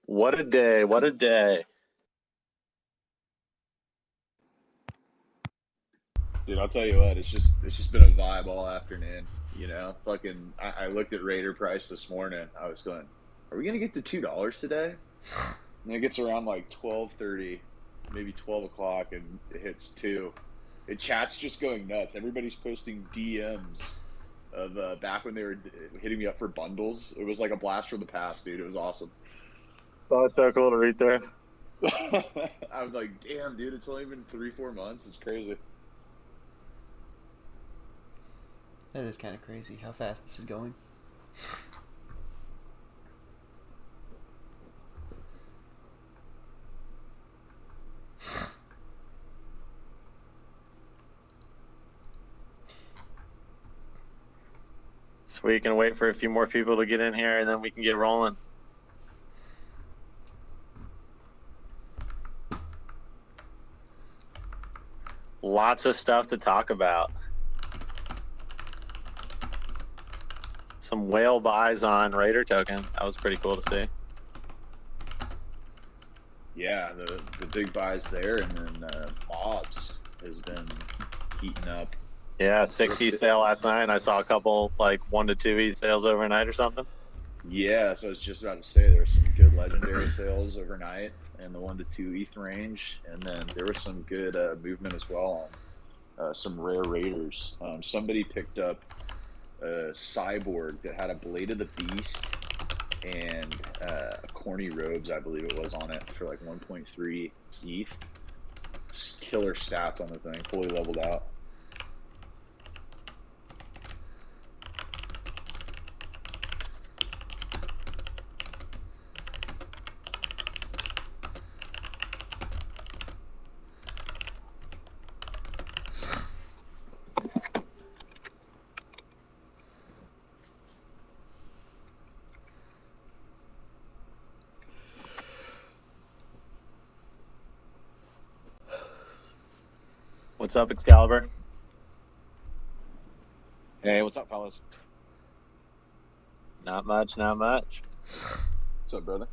What a day. What a day. Dude, I'll tell you what, it's just been a vibe all afternoon. Fucking I looked at Raider price this morning. I was going, are we gonna get to $2 today? And it gets around like 12:30, maybe 12 o'clock, and it hits two. And chat's just going nuts. Everybody's posting DMs of back when they were hitting me up for bundles. It was like a blast from the past, dude. It was awesome. Oh, it's so cool to read through. I was like, damn, dude, it's only been 3-4 months. It's crazy. That is kind of crazy how fast this is going. So we can wait for a few more people to get in here and then we can get rolling. Lots of stuff to talk about. Some whale buys on Raider token. That was pretty cool to see. Yeah, the big buys there, and then Mobs has been heating up. Yeah, 6E sale last night, and I saw a couple like 1 to 2E sales overnight or something. Yeah, so I was just about to say there were some good legendary sales overnight in the 1 to 2 ETH range, and then there was some good movement as well on some rare raiders. Somebody picked up a cyborg that had a Blade of the Beast and corny robes, I believe it was, on it for like 1.3 ETH. Just killer stats on the thing, fully leveled out. What's up, Excalibur? Hey, what's up, fellas? Not much, not much. What's up, brother?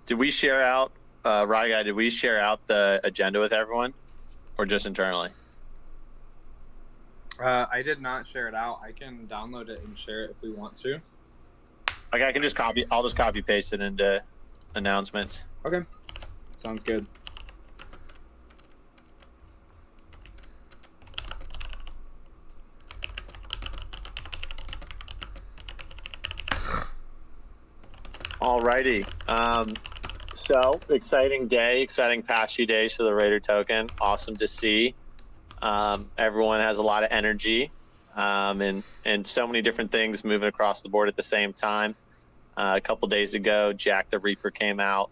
Did we share out, Guy, did we share out the agenda with everyone or just internally? I did not share it out. I can download it and share it if we want to. Like I can just I'll just copy paste it into announcements. Okay. Sounds good. Alrighty. So exciting day, exciting past few days for the Raider token. Awesome to see. Everyone has a lot of energy, and so many different things moving across the board at the same time. A couple days ago, Jack the Reaper came out,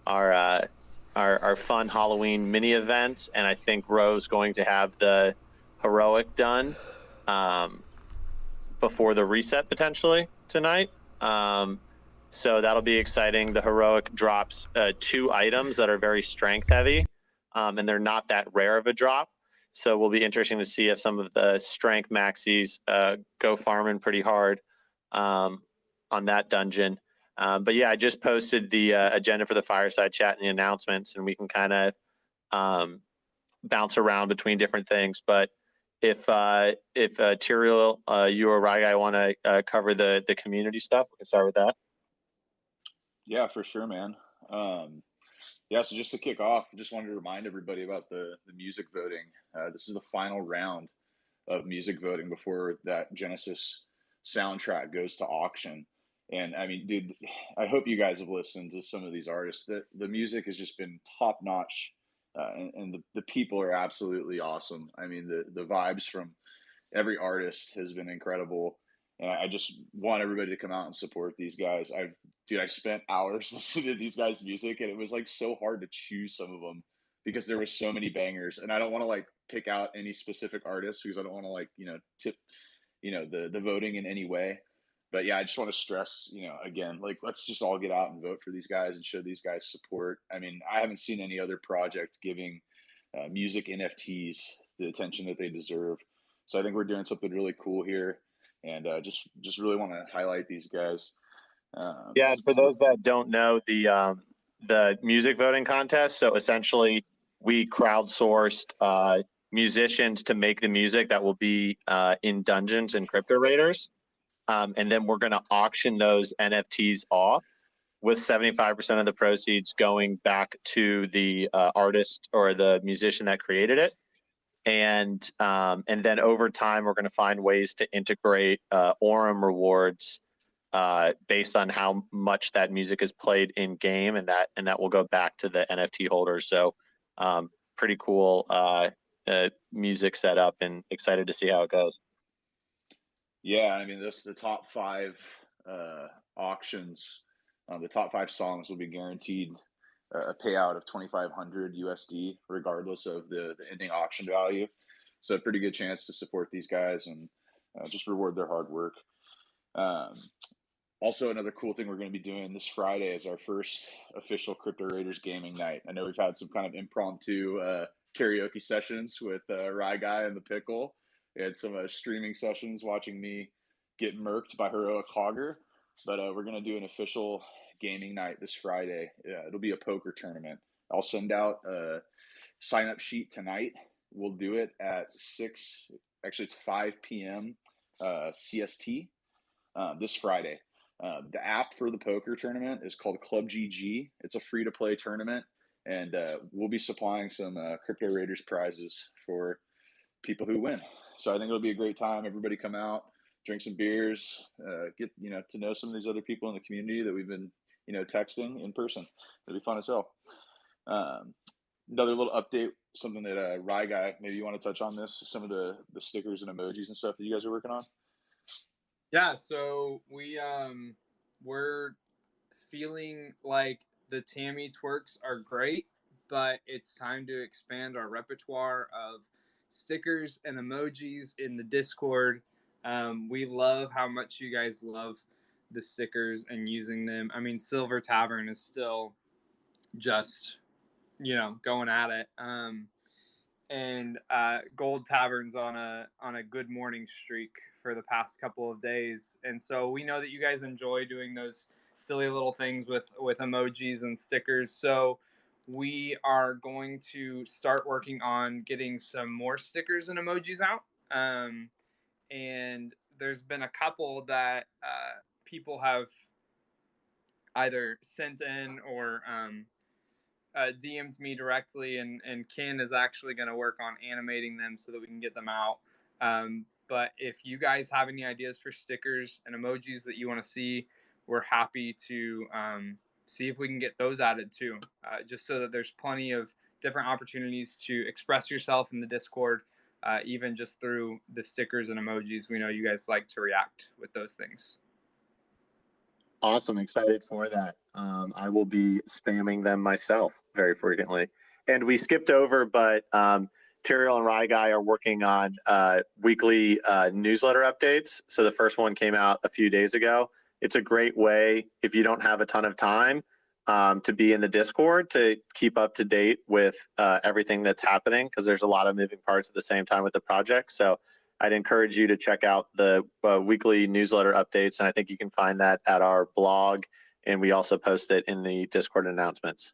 our fun Halloween mini event, and I think Ro's going to have the heroic done before the reset potentially tonight. So that'll be exciting. The heroic drops 2 items that are very strength heavy, and they're not that rare of a drop. So will be interesting to see if some of the strength maxis go farming pretty hard on that dungeon. But yeah, I just posted the agenda for the Fireside chat and the announcements, and we can kind of bounce around between different things. But if Tyrael, you or Rai want to cover the community stuff, we can start with that. Yeah, for sure, man. Yeah, so just to kick off, just wanted to remind everybody about the music voting. This is the final round of music voting before that Genesis soundtrack goes to auction. And I mean, dude, I hope you guys have listened to some of these artists. The music has just been top notch, and the people are absolutely awesome. I mean, the vibes from every artist has been incredible. And I just want everybody to come out and support these guys. I spent hours listening to these guys' music, and it was like so hard to choose some of them because there were so many bangers. And I don't want to like pick out any specific artists because I don't want to like tip the voting in any way. But yeah, I just want to stress again, like, let's just all get out and vote for these guys and show these guys support. I mean, I haven't seen any other project giving music NFTs the attention that they deserve. So I think we're doing something really cool here, and just really want to highlight these guys. Yeah, and for those that don't know, the music voting contest. So essentially, we crowdsourced musicians to make the music that will be in Dungeons and Crypto Raiders, and then we're going to auction those NFTs off, with 75% of the proceeds going back to the artist or the musician that created it. And then over time, we're going to find ways to integrate Aurum rewards based on how much that music is played in game, and that will go back to the NFT holders. So pretty cool music setup, and excited to see how it goes. Yeah, I mean, the top 5 auctions, the top 5 songs will be guaranteed a payout of 2,500 USD, regardless of the ending auction value. So a pretty good chance to support these guys and just reward their hard work. Also, another cool thing we're going to be doing this Friday is our first official Crypto Raiders gaming night. I know we've had some kind of impromptu karaoke sessions with Rye Guy and the Pickle. We had some streaming sessions watching me get murked by Heroic Hogger. But we're going to do an official gaming night this Friday. It'll be a poker tournament. I'll send out a sign-up sheet tonight. We'll do it at 5 p.m. CST this Friday. The app for the poker tournament is called Club GG. It's a free-to-play tournament, and we'll be supplying some Crypto Raiders prizes for people who win. So I think it'll be a great time. Everybody come out, drink some beers, get to know some of these other people in the community that we've been texting in person. It'll be fun as hell. Another little update, something that Rye Guy, maybe you want to touch on this, some of the stickers and emojis and stuff that you guys are working on. Yeah, so we're feeling like the Tammy twerks are great, but it's time to expand our repertoire of stickers and emojis in the Discord. We love how much you guys love the stickers and using them. I mean, Silver Tavern is still just, going at it. And Gold Tavern's on a good morning streak for the past couple of days, and so we know that you guys enjoy doing those silly little things with emojis and stickers. So we are going to start working on getting some more stickers and emojis out. And there's been a couple that people have either sent in or DM'd me directly, and Ken is actually going to work on animating them so that we can get them out. But if you guys have any ideas for stickers and emojis that you want to see, we're happy to see if we can get those added too, just so that there's plenty of different opportunities to express yourself in the Discord, even just through the stickers and emojis. We know you guys like to react with those things. Awesome. Excited for that. I will be spamming them myself very frequently. And we skipped over, but Tiriel and Rye Guy are working on weekly newsletter updates. So the first one came out a few days ago. It's a great way, if you don't have a ton of time, to be in the Discord to keep up to date with everything that's happening, because there's a lot of moving parts at the same time with the project. So I'd encourage you to check out the weekly newsletter updates, and I think you can find that at our blog, and we also post it in the Discord announcements.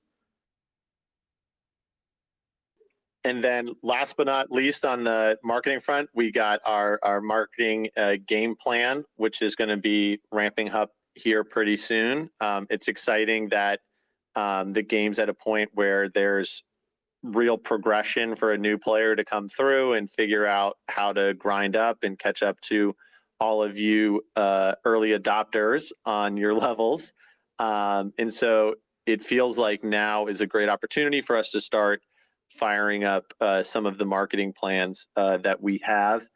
And then last but not least, on the marketing front, we got our marketing game plan, which is going to be ramping up here pretty soon. It's exciting that the game's at a point where there's real progression for a new player to come through and figure out how to grind up and catch up to all of you early adopters on your levels. And so it feels like now is a great opportunity for us to start firing up some of the marketing plans that we have.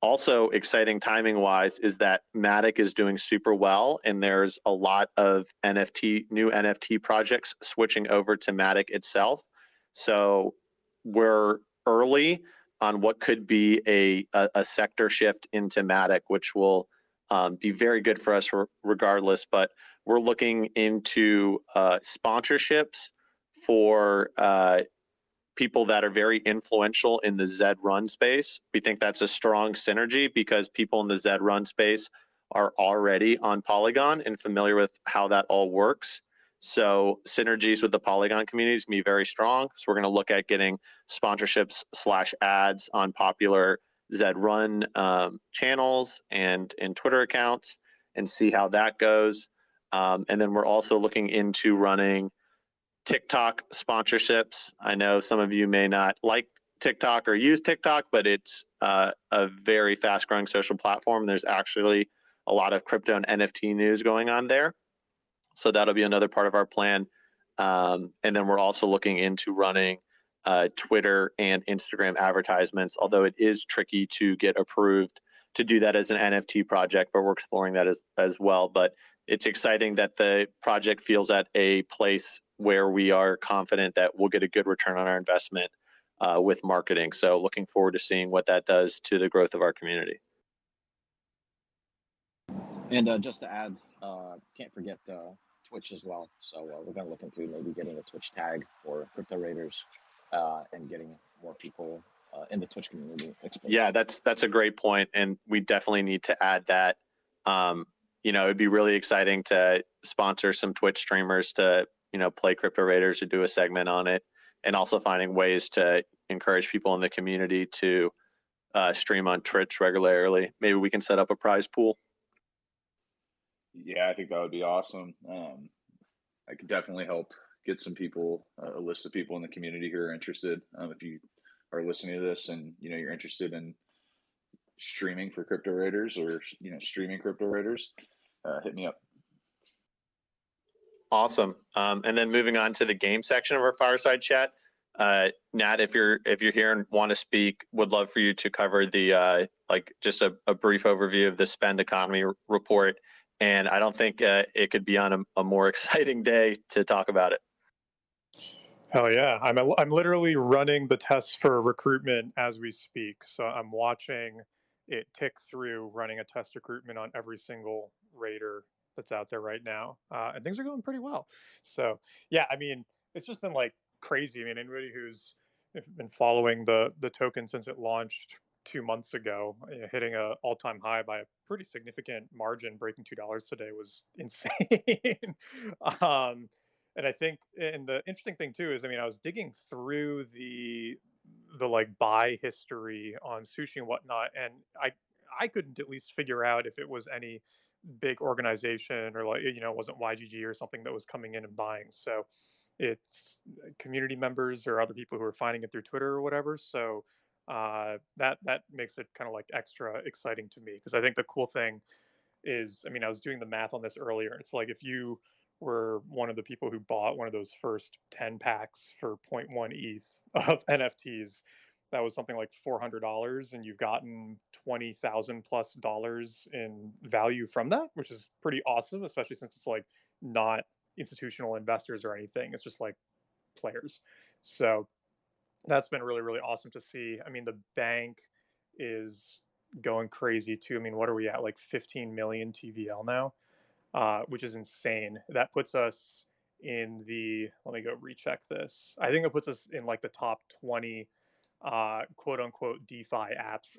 Also exciting timing wise is that Matic is doing super well, and there's a lot of new NFT projects switching over to Matic itself. So we're early on what could be a sector shift into Matic, which will be very good for us regardless. But we're looking into sponsorships for people that are very influential in the Zed run space. We think that's a strong synergy because people in the Zed run space are already on Polygon and familiar with how that all works. So synergies with the Polygon community is going to be very strong. So we're going to look at getting sponsorships / ads on popular Zed Run channels and Twitter accounts and see how that goes. And then we're also looking into running TikTok sponsorships. I know some of you may not like TikTok or use TikTok, but it's a very fast growing social platform. There's actually a lot of crypto and NFT news going on there. So that'll be another part of our plan. And then we're also looking into running Twitter and Instagram advertisements, although it is tricky to get approved to do that as an NFT project, but we're exploring that as well. But it's exciting that the project feels at a place where we are confident that we'll get a good return on our investment with marketing. So looking forward to seeing what that does to the growth of our community. And just to add, can't forget Twitch as well. So we're going to look into maybe getting a Twitch tag for crypto raiders and getting more people in the Twitch community exposed. Yeah, that's a great point, and we definitely need to add that. It'd be really exciting to sponsor some Twitch streamers to play crypto raiders or do a segment on it, and also finding ways to encourage people in the community to stream on Twitch regularly. Maybe we can set up a prize pool. Yeah, I think that would be awesome. I could definitely help get some people, a list of people in the community who are interested. If you are listening to this and you're interested in streaming for crypto raiders or streaming crypto raiders, hit me up. Awesome. And then moving on to the game section of our Fireside chat, Nat, if you're here and want to speak, would love for you to cover the just a brief overview of the spend economy report. And I don't think it could be on a more exciting day to talk about it. Hell yeah. I'm literally running the tests for recruitment as we speak. So I'm watching it tick through running a test recruitment on every single raider that's out there right now. And things are going pretty well. So yeah, I mean, it's just been like crazy. I mean, anybody who's been following the token since it launched 2 months ago, hitting a all-time high by a pretty significant margin, breaking $2 today was insane. And I think, and the interesting thing too is, I mean, I was digging through the like buy history on Sushi and whatnot, and I couldn't at least figure out if it was any big organization or it wasn't YGG or something that was coming in and buying. So it's community members or other people who are finding it through Twitter or whatever. So that makes it kind of like extra exciting to me, because I think the cool thing is, I mean, I was doing the math on this earlier. It's like if you were one of the people who bought one of those first 10 packs for 0.1 ETH of NFTs, that was something like $400, and you've gotten $20,000+ in value from that, which is pretty awesome, especially since it's like not institutional investors or anything. It's just like players. So that's been really, really awesome to see. I mean, the bank is going crazy too. I mean, what are we at? Like 15 million TVL now, which is insane. That puts us in the, let me go recheck this. I think it puts us in like the top 20 quote unquote DeFi apps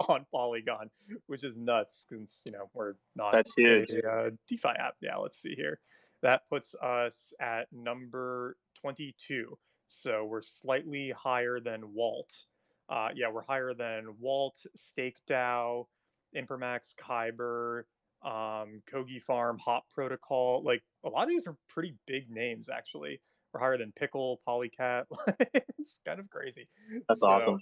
on Polygon, which is nuts since, we're not That's huge. a DeFi app. Yeah, let's see here. That puts us at number 22. So we're slightly higher than Walt. We're higher than Walt, StakeDAO, Impermax, Kyber, Kogi Farm, Hop Protocol. Like a lot of these are pretty big names actually. We're higher than Pickle, Polycat. It's kind of crazy. That's awesome.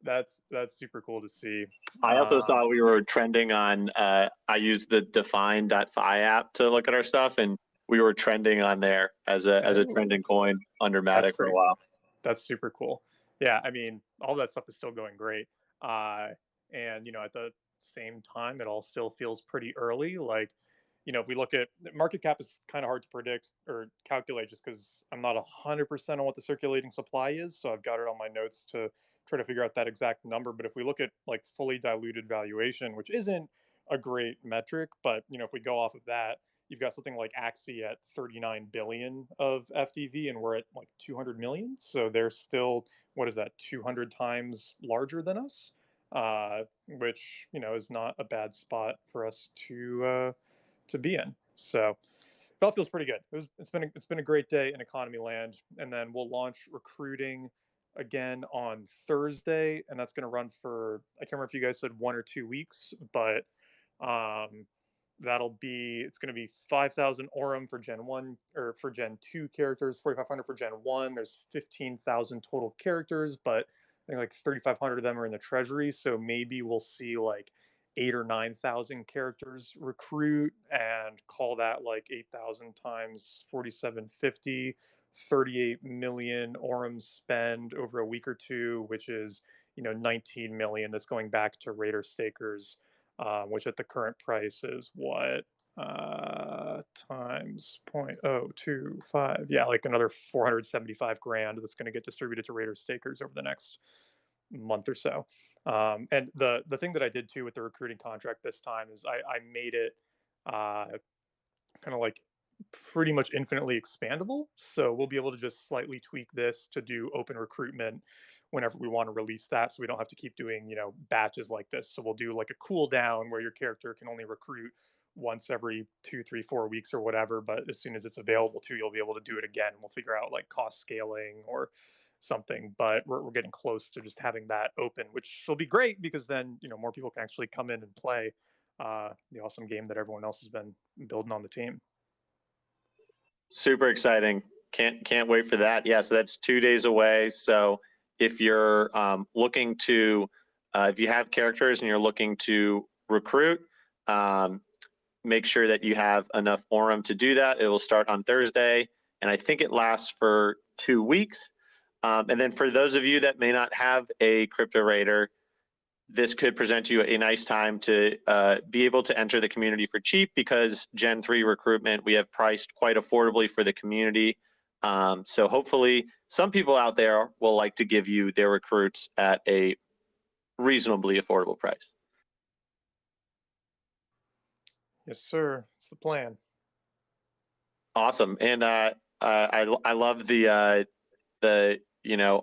That's super cool to see. I also saw we were trending on. I used the Define.fi app to look at our stuff, and we were trending on there as a trending coin under Matic for a while. That's super cool. Yeah, I mean, all that stuff is still going great. And at the same time, it all still feels pretty early. Like, if we look at market cap, is kind of hard to predict or calculate just because I'm not 100% on what the circulating supply is. So I've got it on my notes to try to figure out that exact number. But if we look at like fully diluted valuation, which isn't a great metric, but if we go off of that, you've got something like Axie at 39 billion of FDV, and we're at like 200 million. So they're still, what is that, 200 times larger than us? which is not a bad spot for us to be in. So it all feels pretty good. It's been a great day in Economy Land, and then we'll launch recruiting again on Thursday, and that's going to run for, I can't remember if you guys said 1 or 2 weeks, but um, it's going to be 5,000 Aurum for Gen 1 or for Gen 2 characters, 4,500 for Gen 1. There's 15,000 total characters, but I think like 3,500 of them are in the treasury. So maybe we'll see like 8 or 9,000 characters recruit and call that like 8,000 times 4,750, 38 million Aurum spend over a week or two, which is 19 million that's going back to Raider stakers, which at the current price is what, times 0.025, yeah, like another 475 grand that's going to get distributed to Raider stakers over the next month or so. And the thing that I did too with the recruiting contract this time is I made it kind of like pretty much infinitely expandable. So we'll be able to just slightly tweak this to do open recruitment whenever we want to release that. So we don't have to keep doing, batches like this. So we'll do like a cooldown where your character can only recruit once every 2, 3, 4 weeks or whatever. But as soon as it's available to, you'll be able to do it again. We'll figure out like cost scaling or something, but we're getting close to just having that open, which will be great because then, more people can actually come in and play the awesome game that everyone else has been building on the team. Super exciting. Can't wait for that. Yeah, so that's 2 days away. So if you're looking to, if you have characters and you're looking to recruit, make sure that you have enough Aurum to do that. It will start on Thursday, and I think it lasts for 2 weeks. And then for those of you that may not have a Crypto Raider, this could present you a nice time to be able to enter the community for cheap, because Gen 3 recruitment we have priced quite affordably for the community. So hopefully some people out there will like to give you their recruits at a reasonably affordable price. Yes, sir. It's the plan. Awesome. And I love the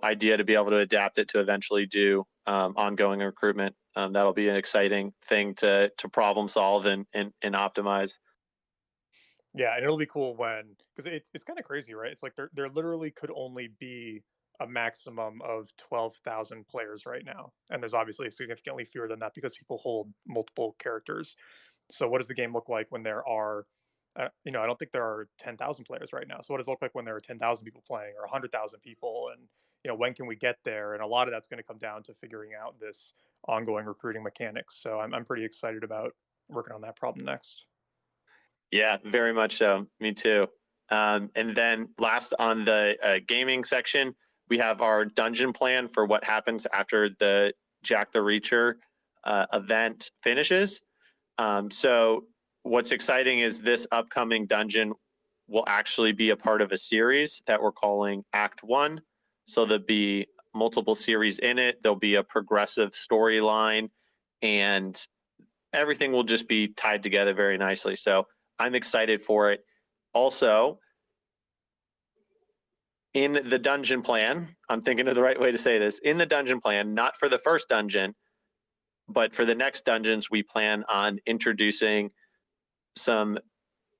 idea to be able to adapt it to eventually do ongoing recruitment. That'll be an exciting thing to problem solve and optimize. Yeah, and it'll be cool because it's kind of crazy, right? It's like there literally could only be a maximum of 12,000 players right now, and there's obviously significantly fewer than that because people hold multiple characters. So what does the game look like when there are, I don't think there are 10,000 players right now. So what does it look like when there are 10,000 people playing or 100,000 people? And, when can we get there? And a lot of that's going to come down to figuring out this ongoing recruiting mechanics. So I'm pretty excited about working on that problem next. Yeah, very much so. Me too. And then last on the gaming section, we have our dungeon plan for what happens after the Jack the Reacher event finishes. So what's exciting is this upcoming dungeon will actually be a part of a series that we're calling Act 1. So there'll be multiple series in it. There'll be a progressive storyline, and everything will just be tied together very nicely. So I'm excited for it. Also, in the dungeon plan, I'm thinking of the right way to say this. In the dungeon plan, not for the first dungeon, but for the next dungeons, we plan on introducing some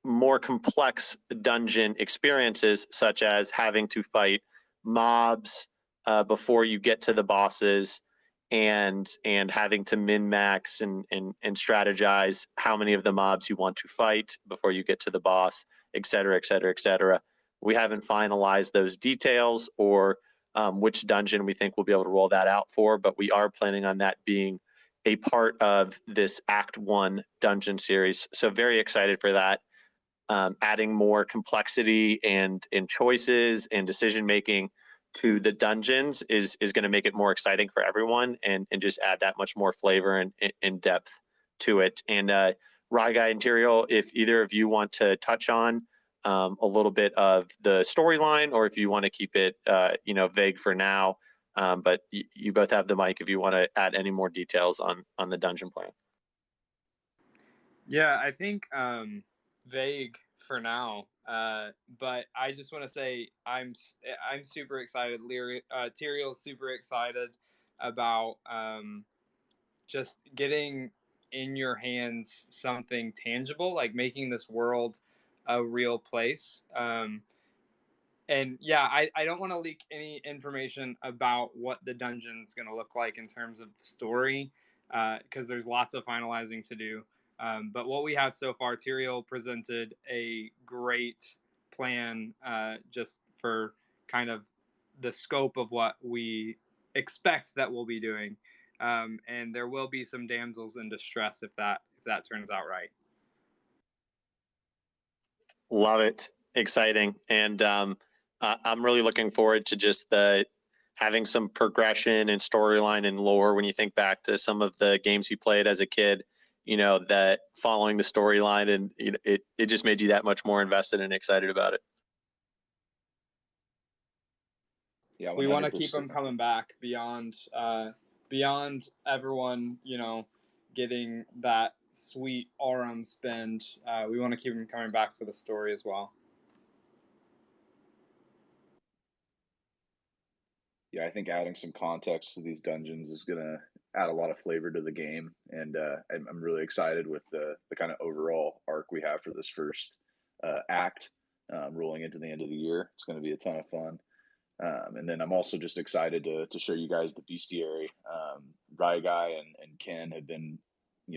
more complex dungeon experiences, such as having to fight mobs before you get to the bosses, and having to min max and strategize how many of the mobs you want to fight before you get to the boss, et cetera, et cetera, et cetera. We haven't finalized those details or which dungeon we think we'll be able to roll that out for, but we are planning on that being a part of this Act 1 dungeon series. So very excited for that. Adding more complexity and choices and decision making to the dungeons is going to make it more exciting for everyone, and just add that much more flavor and depth to it. And Ryguy and Tyrael, if either of you want to touch on a little bit of the storyline, or if you want to keep it vague for now, but you both have the mic if you want to add any more details on the dungeon plan. Yeah, I think vague for now, but I just want to say I'm super excited. Tyrael's super excited about just getting in your hands something tangible, like making this world a real place. And yeah, I don't want to leak any information about what the dungeon's going to look like in terms of story, because there's lots of finalizing to do. But what we have so far, Tyrael presented a great plan, just for kind of the scope of what we expect that we'll be doing. And there will be some damsels in distress if that turns out right. Love it. Exciting. And I'm really looking forward to just having some progression and storyline and lore. When you think back to some of the games you played as a kid, that following the storyline, and it just made you that much more invested and excited about it. Yeah, We want to keep 100%. them coming back beyond everyone, getting that sweet Aurum spend. We want to keep them coming back for the story as well. Yeah, I think adding some context to these dungeons is gonna add a lot of flavor to the game, and I'm really excited with the kind of overall arc we have for this first act, rolling into the end of the year. It's going to be a ton of fun. And then I'm also just excited to show you guys the bestiary. Rai Guy and Ken have been,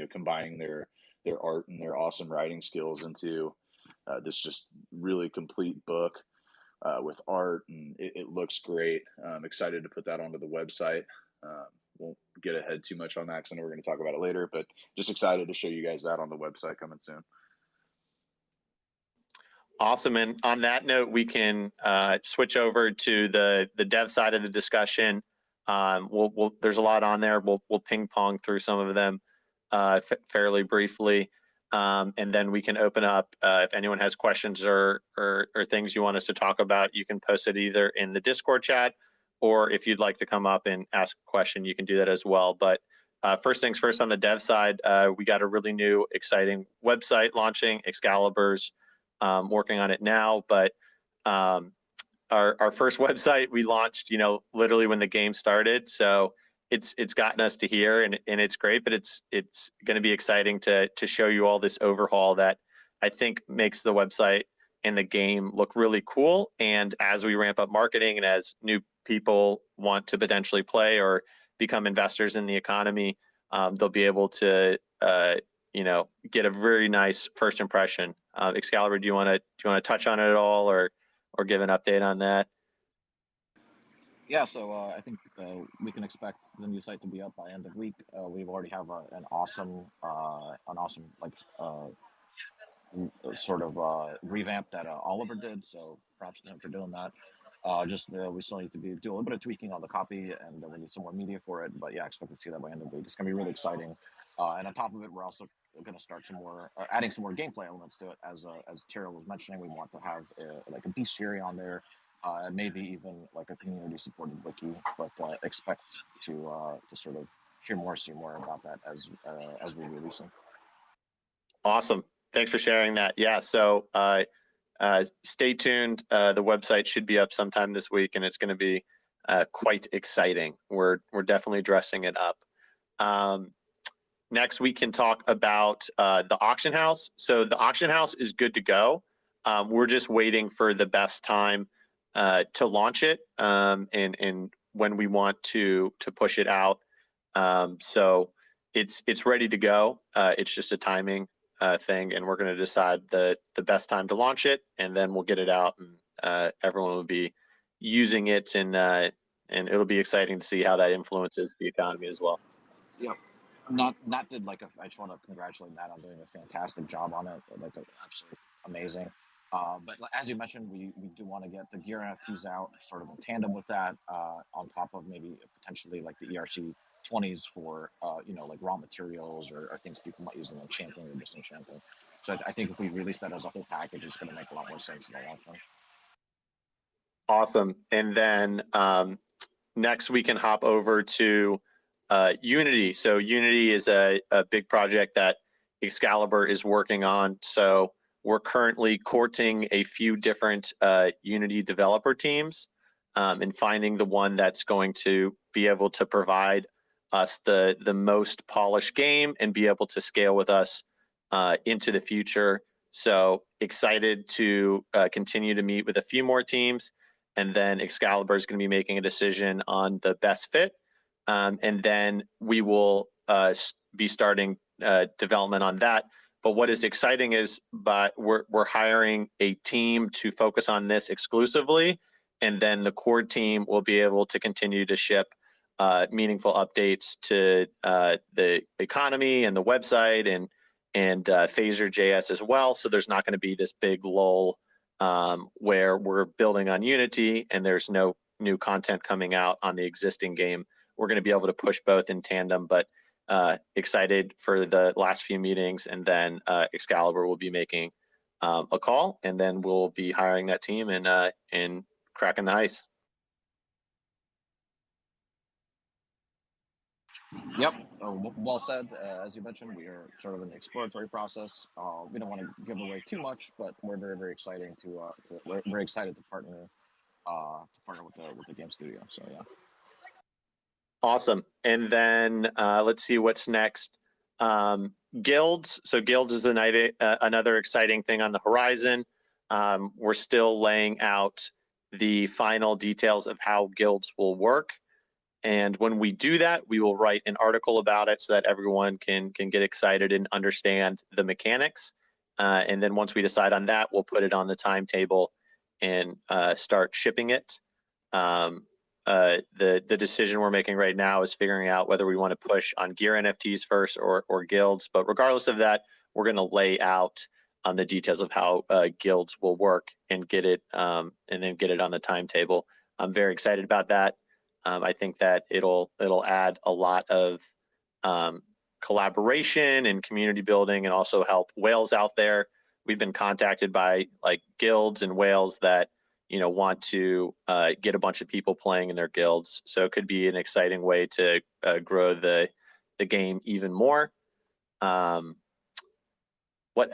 combining their art and their awesome writing skills into this just really complete book with art, and it looks great. I'm excited to put that onto the website. Won't get ahead too much on that because I know we're going to talk about it later, but just excited to show you guys that on the website coming soon. Awesome. And on that note, we can switch over to the dev side of the discussion. There's a lot on there. We'll ping pong through some of them fairly briefly, and then we can open up if anyone has questions or things you want us to talk about. You can post it either in the Discord chat, or if you'd like to come up and ask a question, you can do that as well. But first things first, on the dev side, we got a really new, exciting website launching. Excalibur's working on it now, but our first website we launched, literally when the game started. So it's gotten us to here, and it's great, but it's going to be exciting to show you all this overhaul that I think makes the website and the game look really cool. And as we ramp up marketing and as new people want to potentially play or become investors in the economy, they'll be able to get a very nice first impression. Excalibur, do you want to touch on it at all, or give an update on that? Yeah, so I think we can expect the new site to be up by end of week. We already have an awesome sort of revamp that Oliver did. So props to him for doing that. We still need to do a little bit of tweaking on the copy, and we need some more media for it. But yeah, I expect to see that by end of week. It's gonna be really exciting. And on top of it, we're also going to start adding some more gameplay elements to it. As Tyrael was mentioning, we want to have like a bestiary on there, maybe even like a community-supported wiki. But expect to sort of see more about that as we release them. Awesome. Thanks for sharing that. Yeah. So stay tuned. The website should be up sometime this week, and it's going to be quite exciting. We're definitely dressing it up. Next, we can talk about the auction house. So the auction house is good to go. We're just waiting for the best time to launch it, and when we want to push it out. So it's ready to go. It's just a timing thing, and we're going to decide the best time to launch it, and then we'll get it out, and everyone will be using it, and it'll be exciting to see how that influences the economy as well. Yep. Nat did I just want to congratulate Nat on doing a fantastic job on it, absolutely amazing. But as you mentioned, we do want to get the gear NFTs out sort of in tandem with that, on top of maybe potentially like the ERC 20s for like raw materials or things people might use in enchanting or disenchanting. So I think if we release that as a whole package, it's going to make a lot more sense in the long term. Awesome. And then next we can hop over to Unity. So Unity is a big project that Excalibur is working on. So we're currently courting a few different Unity developer teams, and finding the one that's going to be able to provide us the most polished game and be able to scale with us into the future. So excited to continue to meet with a few more teams, and then Excalibur is going to be making a decision on the best fit, and then we will be starting development on that. But what is exciting is, we're hiring a team to focus on this exclusively, and then the core team will be able to continue to ship meaningful updates to the economy and the website and Phaser.js as well. So there's not going to be this big lull where we're building on Unity and there's no new content coming out on the existing game. We're going to be able to push both in tandem, but excited for the last few meetings, and then Excalibur will be making a call, and then we'll be hiring that team and cracking the ice. Yep, well said. As you mentioned, we are sort of an exploratory process. We don't want to give away too much, but we're very, very exciting we're excited to partner with the game studio. So yeah. Awesome. And then let's see what's next. Guilds. So Guilds is another exciting thing on the horizon. We're still laying out the final details of how Guilds will work. And when we do that, we will write an article about it so that everyone can get excited and understand the mechanics. And then once we decide on that, we'll put it on the timetable and start shipping it. The decision we're making right now is figuring out whether we want to push on gear NFTs first or guilds. But regardless of that, we're going to lay out the details of how guilds will work and get it and then get it on the timetable. I'm very excited about that. I think that it'll add a lot of collaboration and community building, and also help whales out there. We've been contacted by like guilds and whales that want to get a bunch of people playing in their guilds. So it could be an exciting way to grow the game even more. What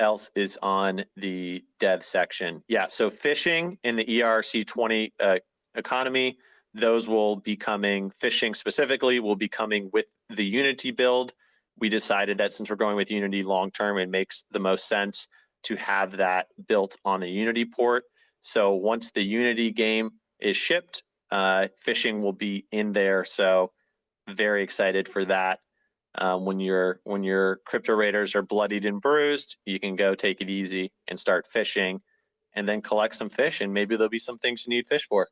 else is on the dev section? Yeah, so fishing in the ERC20 economy, those will be coming, fishing specifically will be coming with the Unity build. We decided that since we're going with Unity long-term, it makes the most sense to have that built on the Unity port. So once the Unity game is shipped, fishing will be in there. So very excited for that. When your crypto raiders are bloodied and bruised, you can go take it easy and start fishing, and then collect some fish, and maybe there'll be some things you need fish for.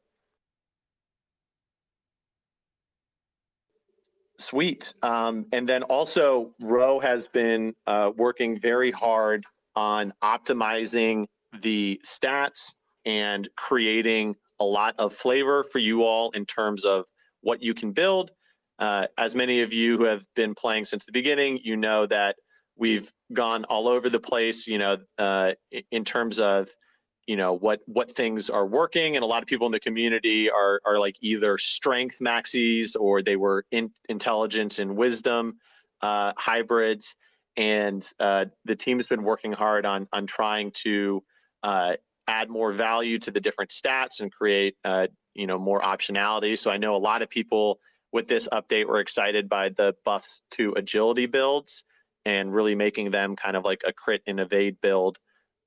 Sweet. And then also, Ro has been working very hard on optimizing the stats and creating a lot of flavor for you all in terms of what you can build. As many of you who have been playing since the beginning, you know that we've gone all over the place, in terms of what things are working, and a lot of people in the community are like either strength maxis or they were intelligence and wisdom hybrids, and the team has been working hard on trying to add more value to the different stats and create more optionality. So I know a lot of people with this update were excited by the buffs to agility builds and really making them kind of like a crit and evade build.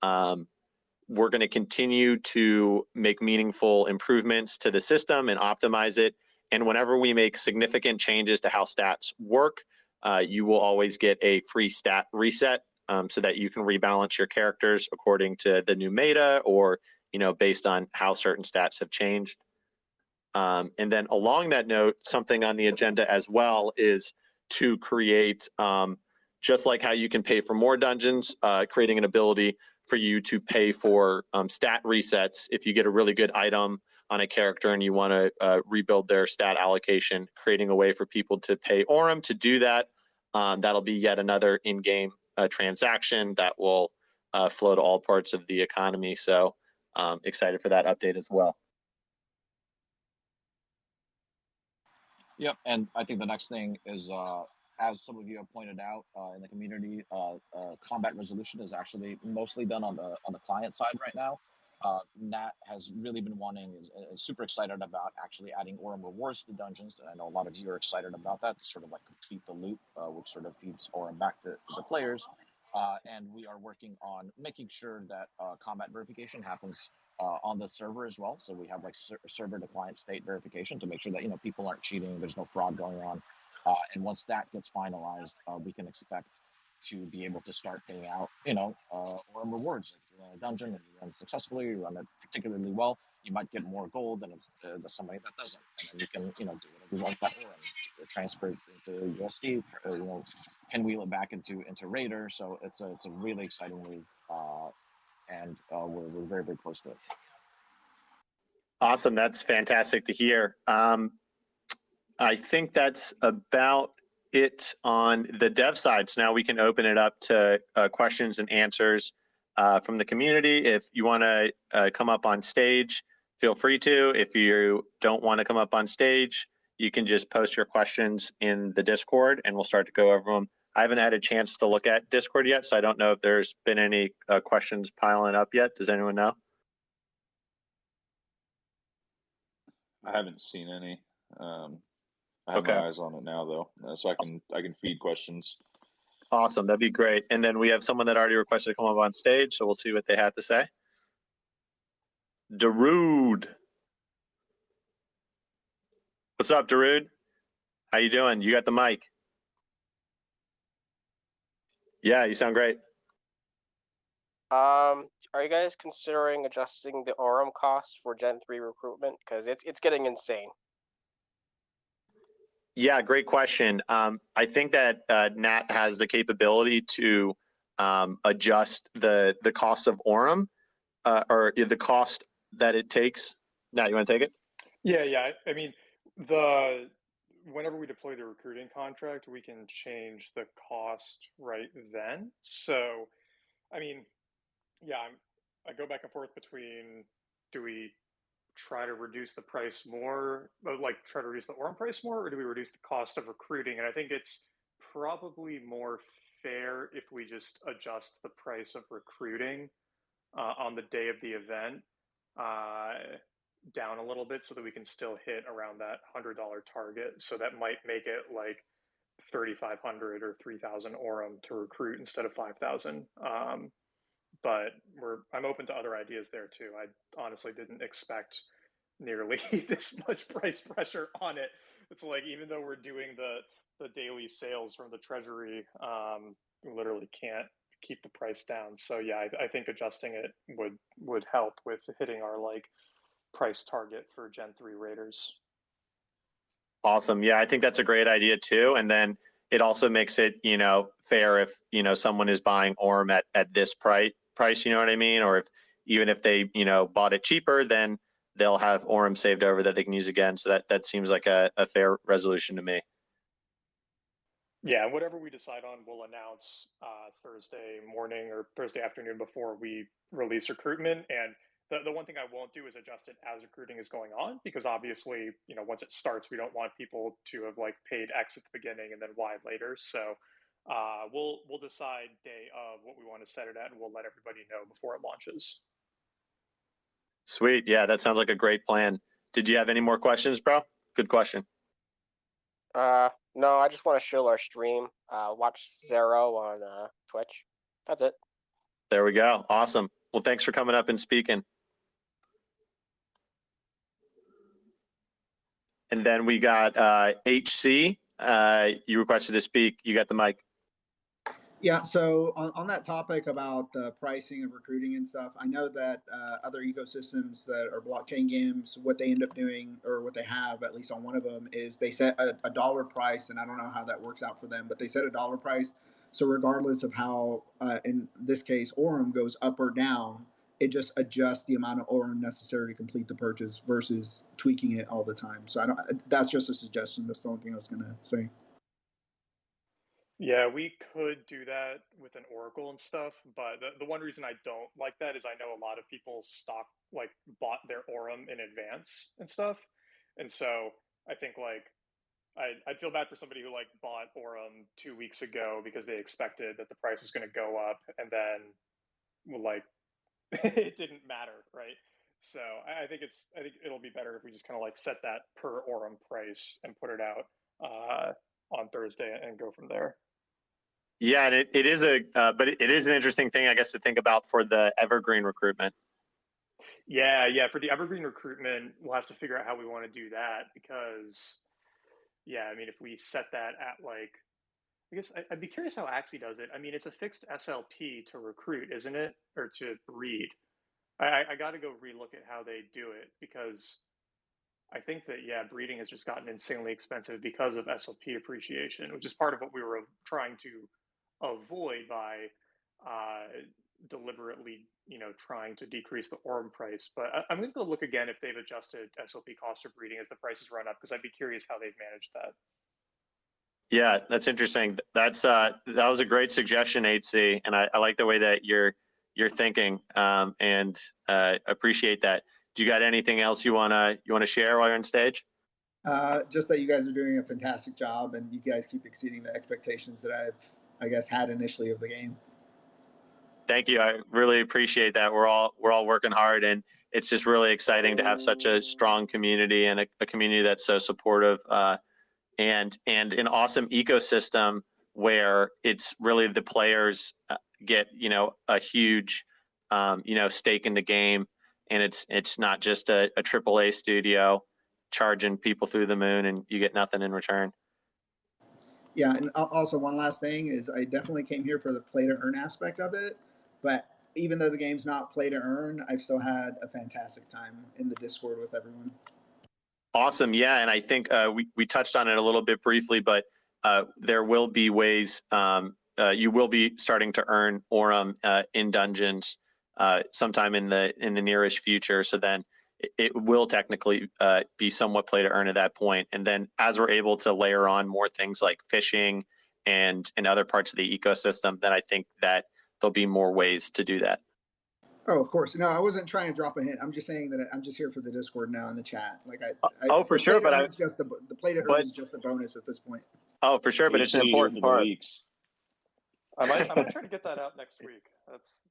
We're going to continue to make meaningful improvements to the system and optimize it. And whenever we make significant changes to how stats work, you will always get a free stat reset, so that you can rebalance your characters according to the new meta, or based on how certain stats have changed. And then along that note, something on the agenda as well is to create, just like how you can pay for more dungeons, creating an ability for you to pay for stat resets if you get a really good item on a character and you want to rebuild their stat allocation, creating a way for people to pay Aurum to do that. That'll be yet another in-game transaction that will flow to all parts of the economy. So excited for that update as well. Yep, and I think the next thing is, as some of you have pointed out in the community, combat resolution is actually mostly done on the client side right now. Nat has really been is super excited about actually adding Aurum rewards to dungeons, and I know a lot of you are excited about that to sort of like complete the loop, which sort of feeds Aurum back to the players. And we are working on making sure that combat verification happens on the server as well. So we have like server to client state verification to make sure that people aren't cheating, there's no fraud going on. And once that gets finalized, we can expect to be able to start getting out, Aurum rewards. If you run a dungeon and you run successfully, you run it particularly well, you might get more gold than if there's somebody that doesn't. And then you can, do whatever you want with that Aurum. Transfer it into USD, pinwheel it back into Raider. So it's a really exciting move, and we're very, very close to it. Awesome. That's fantastic to hear. I think that's about it on the dev side. So now we can open it up to questions and answers from the community. If you want to come up on stage, feel free to. If you don't want to come up on stage, you can just post your questions in the Discord and we'll start to go over them. I haven't had a chance to look at Discord yet, so I don't know if there's been any questions piling up yet. Does anyone know? I haven't seen any. I have my eyes on it now, though, so I can feed questions. Awesome, that'd be great. And then we have someone that already requested to come up on stage, so we'll see what they have to say. Darude. What's up, Darude? How you doing? You got the mic. Yeah, you sound great. Are you guys considering adjusting the Aurum cost for Gen 3 recruitment? Because it's getting insane. Yeah, great question. I think that Nat has the capability to adjust the cost of Aurum or the cost that it takes. Nat, you want to take it? Yeah. I mean, whenever we deploy the recruiting contract, we can change the cost right then. So, I mean, yeah, I go back and forth between, do we try to reduce the price more, like try to reduce the Aurum price more, or do we reduce the cost of recruiting? And I think it's probably more fair if we just adjust the price of recruiting on the day of the event down a little bit so that we can still hit around that $100 target. So that might make it like 3,500 or 3,000 Aurum to recruit instead of 5,000. But I'm open to other ideas there too. I honestly didn't expect nearly this much price pressure on it. It's like, even though we're doing the daily sales from the treasury, we literally can't keep the price down. So yeah, I think adjusting it would help with hitting our like price target for Gen 3 Raiders. Awesome. Yeah, I think that's a great idea too. And then it also makes it, fair if, someone is buying Aurum at this price, you know what I mean? Or even if they, bought it cheaper, then they'll have Aurum saved over that they can use again. So that seems like a fair resolution to me. Yeah, whatever we decide on, we'll announce Thursday morning or Thursday afternoon before we release recruitment. And the one thing I won't do is adjust it as recruiting is going on, because obviously, once it starts, we don't want people to have like paid X at the beginning and then Y later. So we'll decide day of what we want to set it at, and we'll let everybody know before it launches. Sweet. Yeah, that sounds like a great plan. Did you have any more questions, bro? Good question. No, I just want to show our stream. Watch Zero on Twitch. That's it. There we go. Awesome. Well, thanks for coming up and speaking. And then we got HC. You requested to speak. You got the mic. Yeah, so on that topic about the pricing of recruiting and stuff, I know that other ecosystems that are blockchain games, what they end up doing, or what they have, at least on one of them, is they set a dollar price, and I don't know how that works out for them, but they set a dollar price. So regardless of how, in this case, Aurum goes up or down, it just adjusts the amount of Aurum necessary to complete the purchase versus tweaking it all the time. So that's just a suggestion. That's the only thing I was going to say. Yeah, we could do that with an Oracle and stuff, but the one reason I don't like that is I know a lot of people bought their Aurum in advance and stuff. And so I think I'd feel bad for somebody who bought Aurum 2 weeks ago because they expected that the price was going to go up, and then it didn't matter, right? So I think it'll be better if we just kind of like set that per Aurum price and put it out on Thursday and go from there. Yeah, and it is but it is an interesting thing, I guess, to think about for the evergreen recruitment. Yeah, for the evergreen recruitment, we'll have to figure out how we want to do that because, yeah, I mean, if we set that at like, I guess I'd be curious how Axie does it. I mean, it's a fixed SLP to recruit, isn't it, or to breed? I got to go relook at how they do it because I think that, yeah, breeding has just gotten insanely expensive because of SLP appreciation, which is part of what we were trying to avoid by deliberately, trying to decrease the Aurum price. But I'm going to go look again if they've adjusted SLP cost of breeding as the prices run up, because I'd be curious how they've managed that. Yeah, that's interesting. That was a great suggestion, 8C, and I like the way that you're thinking, and appreciate that. Do you got anything else you wanna share while you're on stage? Just that you guys are doing a fantastic job, and you guys keep exceeding the expectations that I guess, had initially of the game. Thank you. I really appreciate that. We're all working hard, and it's just really exciting to have such a strong community and a community that's so supportive, and an awesome ecosystem where it's really the players get a huge stake in the game, and it's not just a AAA studio charging people through the moon and you get nothing in return. Yeah, and also one last thing is I definitely came here for the play to earn aspect of it, but even though the game's not play to earn, I've still had a fantastic time in the Discord with everyone. Awesome. Yeah, and I think we touched on it a little bit briefly, but there will be ways you will be starting to earn Aurum in dungeons sometime in the nearest future. So then it will technically be somewhat play to earn at that point. And then as we're able to layer on more things like fishing and other parts of the ecosystem, then I think that there'll be more ways to do that. Oh, of course. No, I wasn't trying to drop a hint. I'm just saying that I'm just here for the Discord now in the chat. Like for sure, but the play to earn is just a bonus at this point. Oh, for sure, but it's an important part. I might try to get that out next week. That's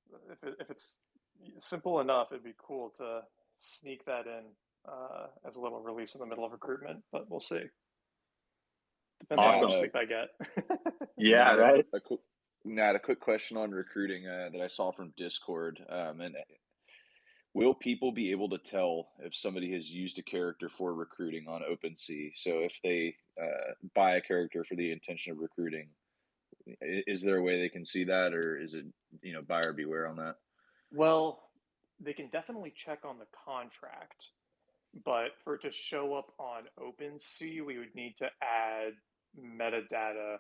if it's simple enough, it'd be cool to sneak that in as a little release in the middle of recruitment, but we'll see. Depends on how much sleep I get. Yeah, right. Nat, a quick question on recruiting that I saw from Discord. And will people be able to tell if somebody has used a character for recruiting on OpenSea? So if they buy a character for the intention of recruiting, is there a way they can see that, or is it buyer beware on that? Well, they can definitely check on the contract, but for it to show up on OpenSea, we would need to add metadata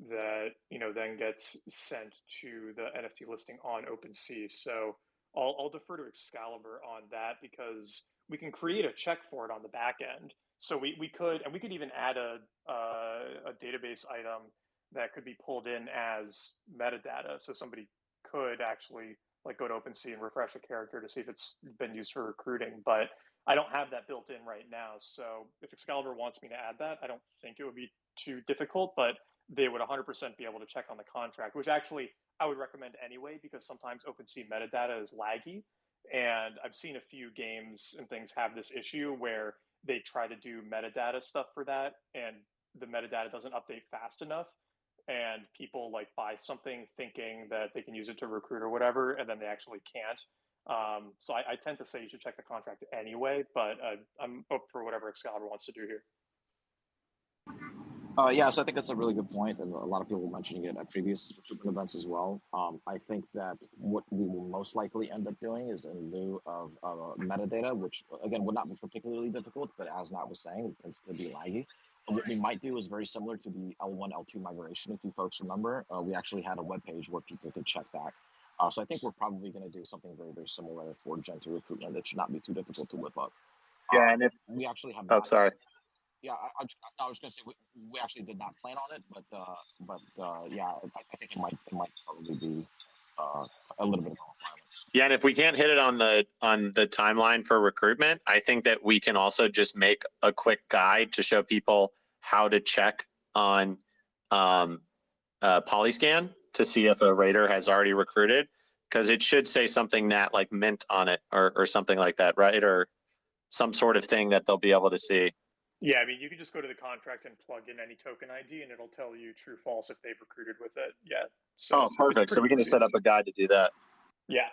that then gets sent to the NFT listing on OpenSea. So I'll defer to Excalibur on that, because we can create a check for it on the back end. So we could even add a database item that could be pulled in as metadata. So somebody could actually like go to OpenSea and refresh a character to see if it's been used for recruiting. But I don't have that built in right now. So if Excalibur wants me to add that, I don't think it would be too difficult, but they would 100% be able to check on the contract, which actually I would recommend anyway, because sometimes OpenSea metadata is laggy. And I've seen a few games and things have this issue where they try to do metadata stuff for that, and the metadata doesn't update fast enough. And people like buy something thinking that they can use it to recruit or whatever, and then they actually can't. So I tend to say you should check the contract anyway, but I'm up for whatever Excalibur wants to do here. Yeah, so I think that's a really good point, and a lot of people were mentioning it at previous recruitment events as well. I think that what we will most likely end up doing is in lieu of metadata, which again would not be particularly difficult, but as Nat was saying, it tends to be laggy. And what we might do is very similar to the L1, L2 migration, if you folks remember. We actually had a web page where people could check that. So I think we're probably going to do something very, very similar for Gen 2 recruitment. It should not be too difficult to whip up. Yeah, and if we actually have. Oh, sorry. Yeah, I was going to say we actually did not plan on it, but yeah, I think it might probably be a little bit of a requirement. Yeah, and if we can't hit it on the timeline for recruitment, I think that we can also just make a quick guide to show people how to check on Polyscan to see if a raider has already recruited. Because it should say something Nat like mint on it or something like that, right? Or some sort of thing that they'll be able to see. Yeah, I mean, you could just go to the contract and plug in any token ID, and it'll tell you true, false if they've recruited with it yet. So Oh, it's perfect. So pretty we can just easy. set up a guide to do that. Yeah.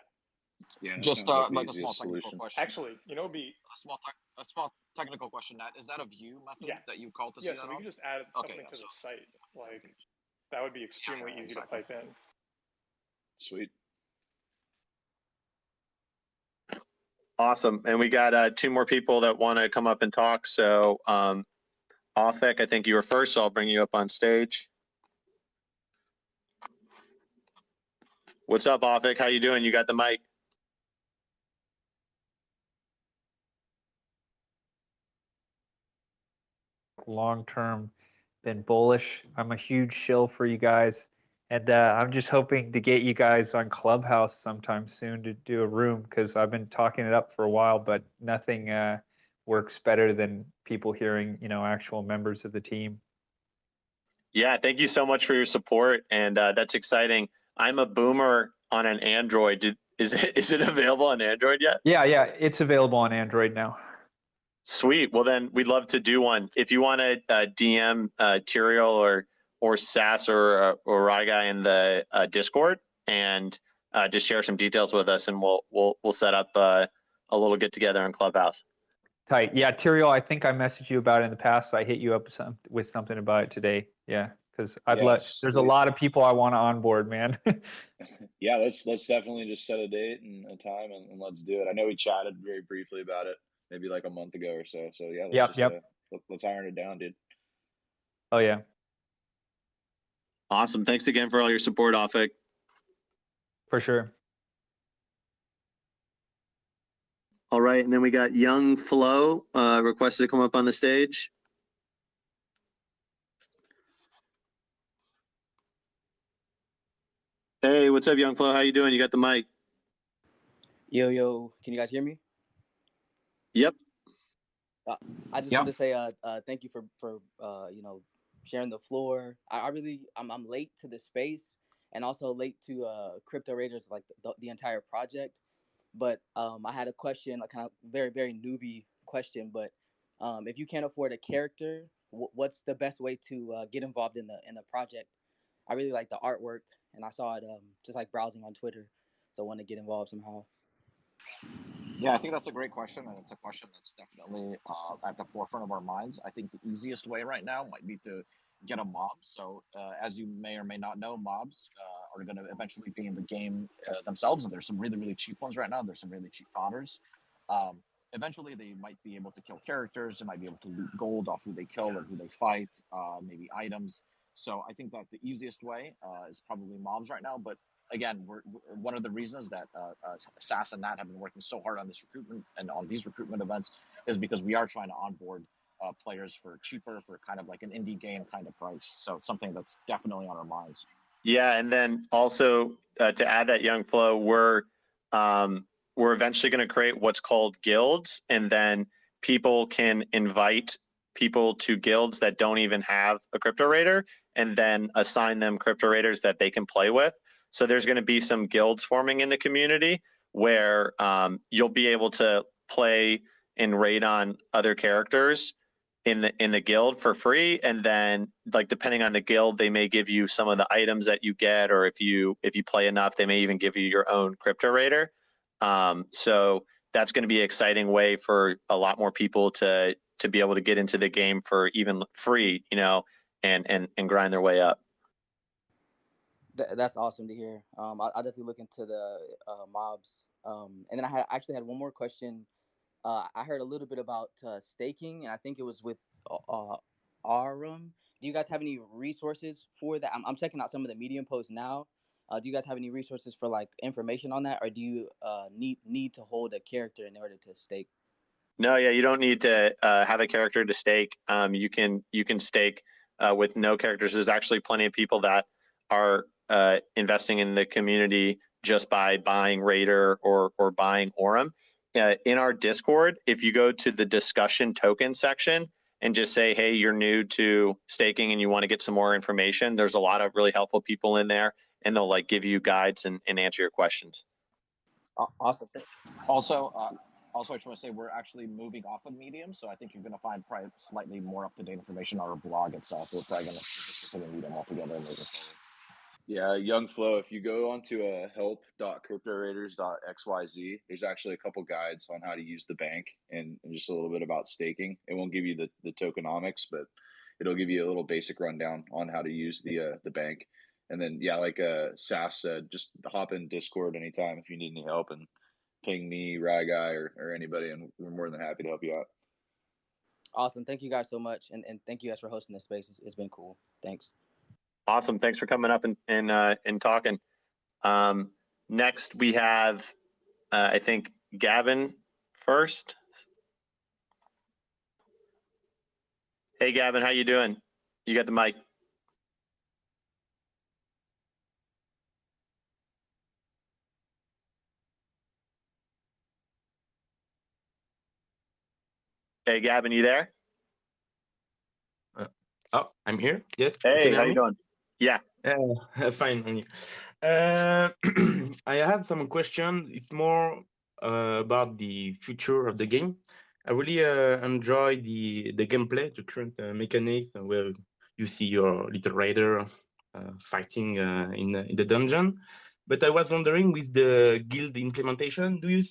Yeah, that Just sounds like the like a small easiest technical solution. question. Actually, you know, it'd be A small technical question. Nat, is that a view method Yeah. that you call to yeah. see So that we on? can just add Okay, something yeah, to so the it's- site. Like that would be extremely easy exactly. to pipe in. Sweet. Awesome. And we got 2 more people that want to come up and talk. So, Ofek, I think you were first, so I'll bring you up on stage. What's up, Ofek? How you doing? You got the mic. Long term been bullish. I'm a huge shill for you guys. And I'm just hoping to get you guys on Clubhouse sometime soon to do a room because I've been talking it up for a while, but nothing works better than people hearing, actual members of the team. Yeah, thank you so much for your support, and that's exciting. I'm a boomer on an Android. Is it available on Android yet? Yeah, it's available on Android now. Sweet. Well, then we'd love to do one. If you want to DM Tyrael or Sass or Rai Guy in the Discord and just share some details with us, and we'll set up a little get together in Clubhouse. Tight. Yeah, Tyrael, I think I messaged you about it in the past. I hit you up with something about it today. Yeah, because there's a lot of people I want to onboard, man. Yeah, let's definitely just set a date and a time and let's do it. I know we chatted very briefly about it maybe like a month ago or so. So yeah, let's iron it down, dude. Oh yeah. Awesome. Thanks again for all your support, Ofik. For sure. All right, and then we got Young Flo requested to come up on the stage. Hey, what's up, Young Flo? How you doing? You got the mic. Yo, can you guys hear me? Yep. I just wanted to say thank you for sharing the floor. I'm late to the space and also late to Crypto Raiders, like the entire project. But I had a question, a kind of very, very newbie question. But if you can't afford a character, what's the best way to get involved in the project? I really like the artwork, and I saw it just like browsing on Twitter, so I want to get involved somehow. Yeah, I think that's a great question, and it's a question that's definitely at the forefront of our minds. I think the easiest way right now might be to get a mob. So, as you may or may not know, mobs are going to eventually be in the game themselves, and there's some really, really cheap ones right now. There's some really cheap fodders. Eventually, they might be able to kill characters. They might be able to loot gold off who they kill or who they fight, maybe items. So I think that the easiest way is probably mobs right now, but again, we're one of the reasons that SAS and Nat have been working so hard on this recruitment and on these recruitment events is because we are trying to onboard players for cheaper, for kind of like an indie game kind of price. So it's something that's definitely on our minds. Yeah, and then also to add that, Young Flo, we're eventually going to create what's called guilds, and then people can invite people to guilds that don't even have a crypto raider, and then assign them crypto raiders that they can play with. So there's going to be some guilds forming in the community where you'll be able to play and raid on other characters in the guild for free, and then like depending on the guild, they may give you some of the items that you get, or if you play enough, they may even give you your own crypto raider. So that's going to be an exciting way for a lot more people to be able to get into the game for even free, and grind their way up. That's awesome to hear. I'll definitely look into the mobs. And then I actually had one more question. I heard a little bit about staking, and I think it was with Aurum. Do you guys have any resources for that? I'm checking out some of the Medium posts now. Do you guys have any resources for like information on that, or do you need to hold a character in order to stake? No, yeah, you don't need to have a character to stake. You can stake with no characters. There's actually plenty of people that are investing in the community just by buying Raider or buying Aurum. In our Discord, if you go to the discussion token section and just say, hey, you're new to staking and you want to get some more information, there's a lot of really helpful people in there. and they'll like give you guides and answer your questions. Awesome. Also, I just want to say we're actually moving off of Medium, so I think you're going to find probably slightly more up-to-date information on our blog itself. We're probably going to just consider Medium altogether moving forward. Yeah, Young Flow, if you go onto help.cryptoraiders.xyz, there's actually a couple guides on how to use the bank and just a little bit about staking. It won't give you the tokenomics, but it'll give you a little basic rundown on how to use the bank. And then, yeah, like Sass said, just hop in Discord anytime if you need any help and ping me, Rye Guy, or anybody, and we're more than happy to help you out. Awesome. Thank you guys so much. And thank you guys for hosting this space. It's been cool. Thanks. Awesome. Thanks for coming up and talking. Next, we have, I think, Gavin first. Hey, Gavin, how you doing? You got the mic. Hey, Gavin, you there? I'm here. Yes. Hey, how you doing? Yeah. Fine. And you? I had some question. It's more about the future of the game. I really enjoy the gameplay, the current mechanics, where you see your little raider fighting in the dungeon. But I was wondering, with the guild implementation, do you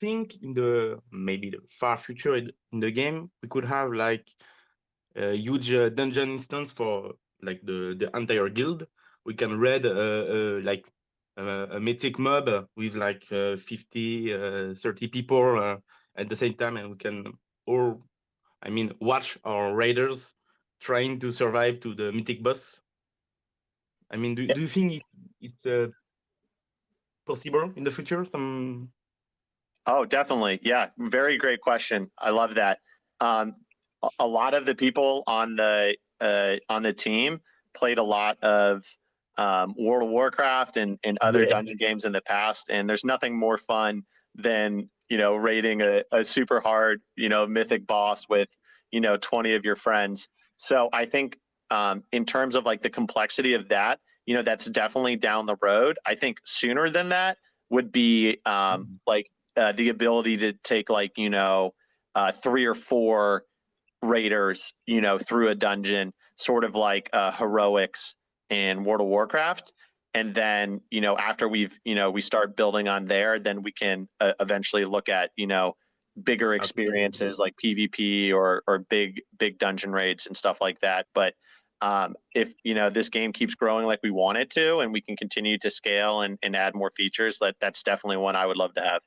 think in the maybe the far future in the game we could have like a huge dungeon instance for like the entire guild? We can raid like a mythic mob with like 50, 30 people at the same time, and we can all, I mean, watch our raiders trying to survive to the mythic boss. I mean, do you think it's possible in the future? Oh, definitely. Yeah, very great question. I love that. A lot of the people on the team played a lot of World of Warcraft and other dungeon games in the past, and there's nothing more fun than raiding a super hard mythic boss with 20 of your friends. So I think in terms of like the complexity of that, that's definitely down the road. I think sooner than that would be like the ability to take like 3 or 4 raiders through a dungeon, sort of like heroics in World of Warcraft, and then after we start building on there, then we can eventually look at bigger experiences like PvP or big dungeon raids and stuff like that. But if this game keeps growing like we want it to, and we can continue to scale and add more features, that's definitely one I would love to have.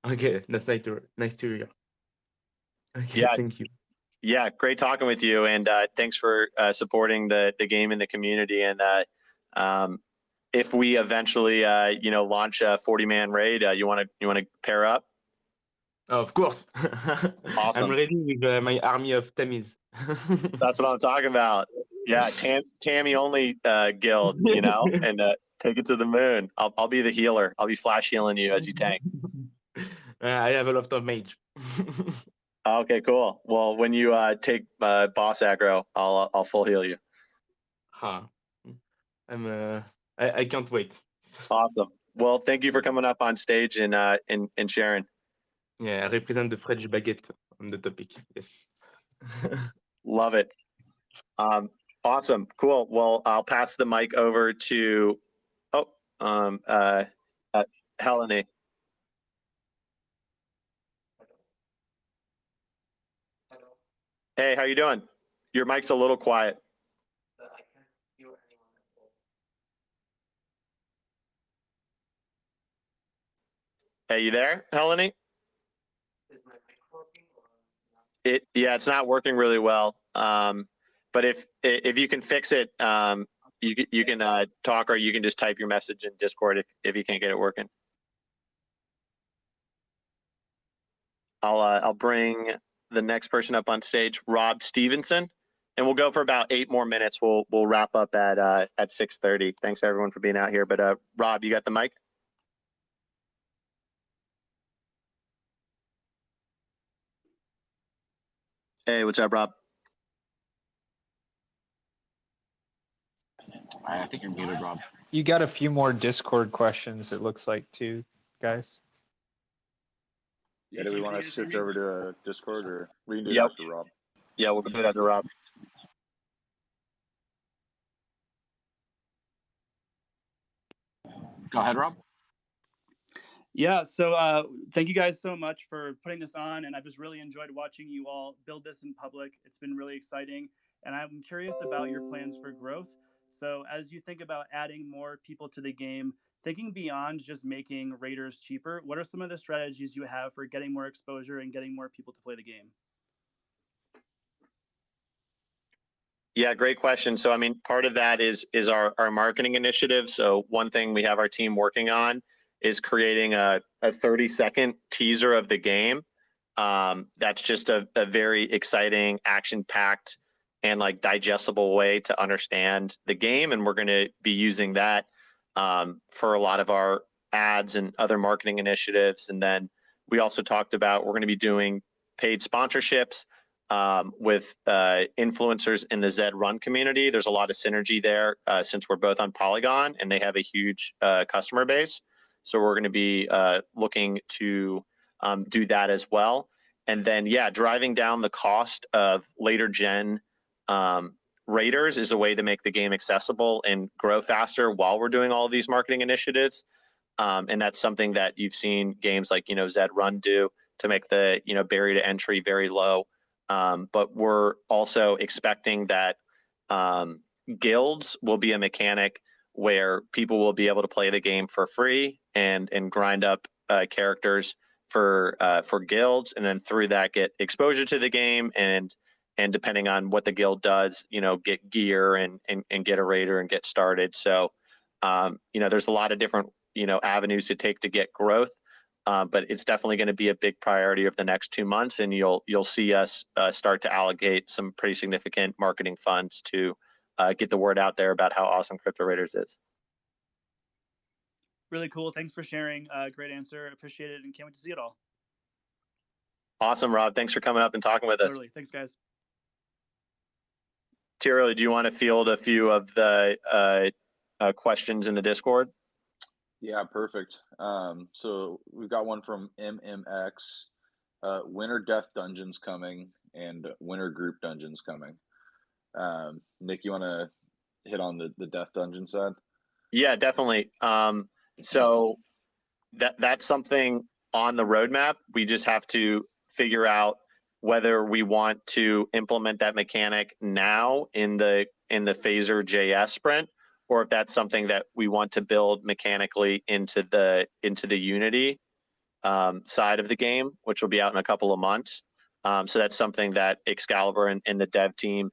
Okay, that's nice to hear. Okay, Yeah, thank you. Yeah, great talking with you, and thanks for supporting the game and the community. And if we eventually launch a 40-man raid, you want to pair up? Of course. Awesome. I'm ready with my army of Tammys. That's what I'm talking about. Yeah, Tammy only guild, and take it to the moon. I'll be the healer. I'll be flash healing you as you tank. I have a lot of mage. Okay, cool. Well, when you take boss aggro, I'll full heal you. I can't wait. Awesome. Well, thank you for coming up on stage and sharing. Yeah, I represent the French baguette on the topic. Yes. Love it. Awesome. Cool. Well, I'll pass the mic over to Helene. Hey, how you doing? Your mic's a little quiet. Hey, you there, Helene? Is my mic working? It's not working really well. But if you can fix it, you can talk, or you can just type your message in Discord if you can't get it working. I'll bring the next person up on stage, Rob Stevenson, and we'll go for about 8 more minutes. We'll wrap up at 6:30. Thanks everyone for being out here. But Rob, you got the mic? Hey, what's up, Rob? I think you're muted, Rob. You got a few more Discord questions, it looks like, too, guys. Yeah, do we want to shift over to Discord, or we can do it Yep. after Rob? Yeah, we'll do it after Rob. Go ahead, Rob. Yeah, so thank you guys so much for putting this on, and I've just really enjoyed watching you all build this in public. It's been really exciting, and I'm curious about your plans for growth. So as you think about adding more people to the game, thinking beyond just making raiders cheaper, what are some of the strategies you have for getting more exposure and getting more people to play the game? Yeah, great question. So, I mean, part of that is our marketing initiative. So, one thing we have our team working on is creating a 30-second teaser of the game. That's just a very exciting, action-packed, and like digestible way to understand the game. And we're going to be using that for a lot of our ads and other marketing initiatives. And then we also talked about we're going to be doing paid sponsorships with influencers in the Zed Run community. There's a lot of synergy there since we're both on Polygon and they have a huge customer base. So we're going to be looking to do that as well. And then, yeah, driving down the cost of later gen raiders is a way to make the game accessible and grow faster while we're doing all of these marketing initiatives. And that's something that you've seen games like, Zed Run do to make the, barrier to entry very low. But we're also expecting that guilds will be a mechanic where people will be able to play the game for free and grind up characters for guilds, and then through that get exposure to the game and depending on what the guild does, get gear and get a raider and get started. So there's a lot of different avenues to take to get growth. But it's definitely going to be a big priority over the next 2 months, and you'll see us start to allocate some pretty significant marketing funds to get the word out there about how awesome Crypto Raiders is. Really cool. Thanks for sharing. Great answer. Appreciate it, and can't wait to see it all. Awesome, Rob. Thanks for coming up and talking with us. Totally. Thanks, guys. Tiro, do you want to field a few of the questions in the Discord? Yeah, perfect. So we've got one from MMX. Winter Death Dungeons coming and Winter Group Dungeons coming. Nick, you want to hit on the Death Dungeon side? Yeah, definitely. So that's something on the roadmap. We just have to figure out whether we want to implement that mechanic now in the Phaser JS sprint, or if that's something that we want to build mechanically into the Unity side of the game, which will be out in a couple of months. So that's something that Excalibur and the dev team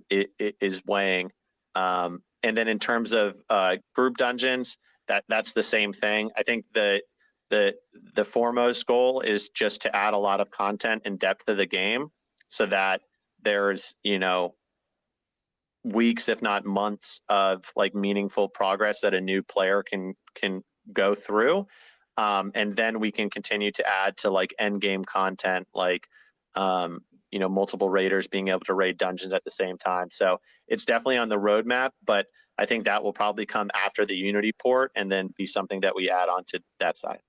is weighing. And then in terms of group dungeons, that's the same thing. I think the foremost goal is just to add a lot of content and depth to the game so that there's, weeks, if not months, of like meaningful progress that a new player can go through. And then we can continue to add to like end game content, like multiple raiders being able to raid dungeons at the same time. So it's definitely on the roadmap, but I think that will probably come after the Unity port and then be something that we add on to that side.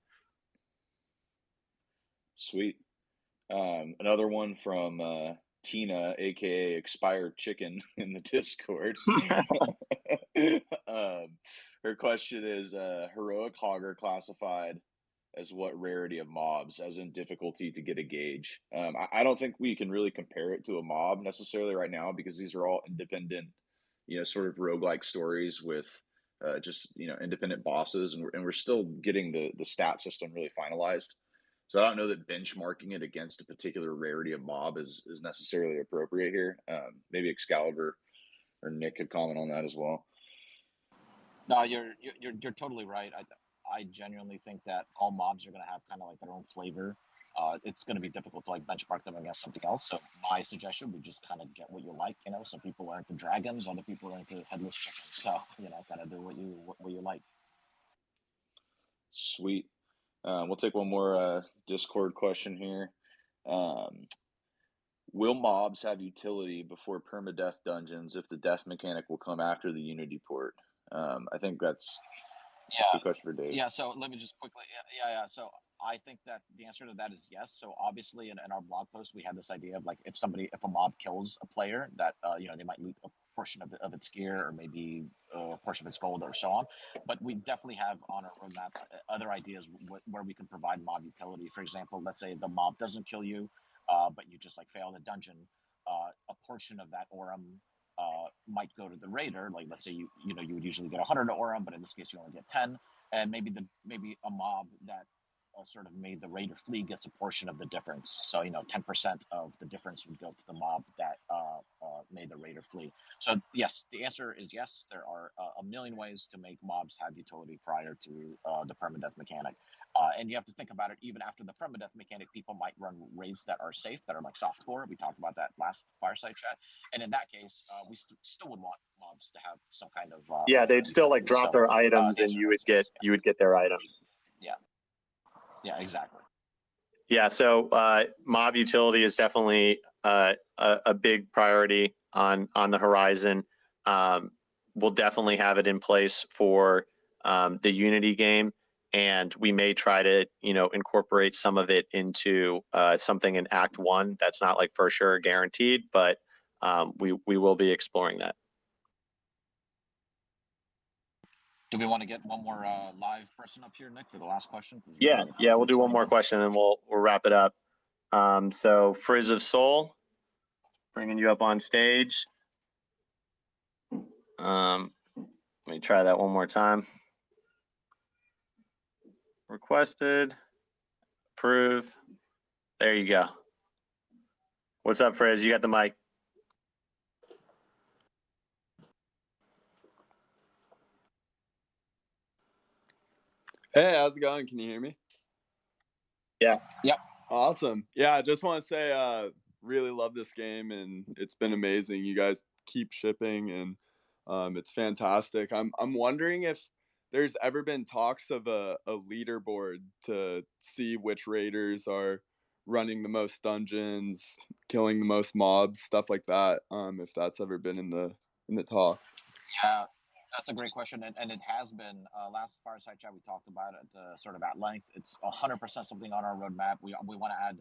Sweet. Another one from Tina, aka Expired Chicken, in the Discord. Her question is: heroic hogger classified as what rarity of mobs, as in difficulty to get a gauge? I don't think we can really compare it to a mob necessarily right now, because these are all independent, sort of roguelike stories with just independent bosses, and we're still getting the stat system really finalized. So I don't know that benchmarking it against a particular rarity of mob is necessarily appropriate here. Maybe Excalibur or Nick could comment on that as well. No, you're totally right. I genuinely think that all mobs are going to have kind of like their own flavor. It's going to be difficult to like benchmark them against something else. So my suggestion would just kind of get what you like. Some people are into dragons, other people are into headless chickens. So kind of do what you like. Sweet. We'll take one more Discord question here. will mobs have utility before permadeath dungeons if the death mechanic will come after the Unity port? I think that's a good question for Dave. Yeah, so let me just quickly, yeah. So I think that the answer to that is yes. So obviously, in our blog post, we had this idea of like if a mob kills a player, that they might loot a portion of its gear or maybe a portion of its gold or so on. But we definitely have on our roadmap other ideas where we can provide mob utility. For example, let's say the mob doesn't kill you, but you just like fail the dungeon. A portion of that Aurum might go to the raider. Like let's say you would usually get 100 Aurum, but in this case you only get 10, and maybe a mob that sort of made the raider flee gets a portion of the difference. So 10% of the difference would go to the mob that made the raider flee. So yes, the answer is yes. There are a million ways to make mobs have utility prior to the permadeath mechanic. And you have to think about it, even after the permadeath mechanic, people might run raids that are safe, that are like softcore. We talked about that last Fireside chat. And in that case, we still would want mobs to have some kind of yeah, they'd still like drop their items, and you would get their items. Yeah, exactly. Yeah, so mob utility is definitely a big priority on the horizon. We'll definitely have it in place for the Unity game, and we may try to incorporate some of it into something in Act 1. That's not like for sure guaranteed, but we will be exploring that. Do we want to get one more live person up here, Nick, for the last question? Yeah, we'll do one more question and we'll wrap it up. So Frizz of Soul, bringing you up on stage. Let me try that one more time. Requested, approve. There you go. What's up, Frizz? You got the mic. Hey, how's it going? Can you hear me? Yeah. Yep. Awesome. Yeah, I just want to say really love this game, and it's been amazing. You guys keep shipping, and it's fantastic. I'm wondering if there's ever been talks of a leaderboard to see which raiders are running the most dungeons, killing the most mobs, stuff like that. If that's ever been in the talks. Yeah, that's a great question, and it has been. Last Fireside Chat we talked about it sort of at length. It's 100% something on our roadmap. We want to add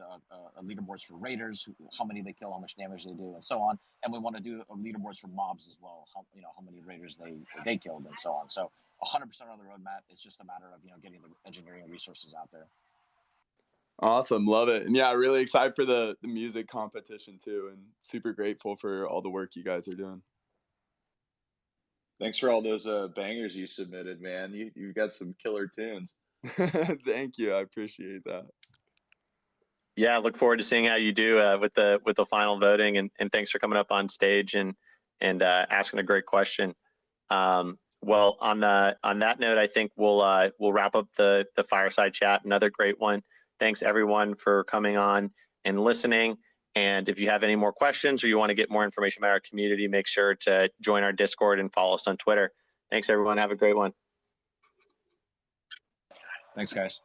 leaderboards for raiders, how many they kill, how much damage they do, and so on. And we want to do leaderboards for mobs as well. How many raiders they killed, and so on. So 100% on the roadmap. It's just a matter of getting the engineering resources out there. Awesome, love it. And yeah, really excited for the music competition too, and super grateful for all the work you guys are doing. Thanks for all those bangers you submitted, man. You got some killer tunes. Thank you, I appreciate that. Yeah, look forward to seeing how you do with the final voting, and thanks for coming up on stage and asking a great question. Well, on that note, I think we'll wrap up the Fireside Chat. Another great one. Thanks everyone for coming on and listening. And if you have any more questions or you want to get more information about our community, make sure to join our Discord and follow us on Twitter. Thanks everyone. Have a great one. Thanks, guys.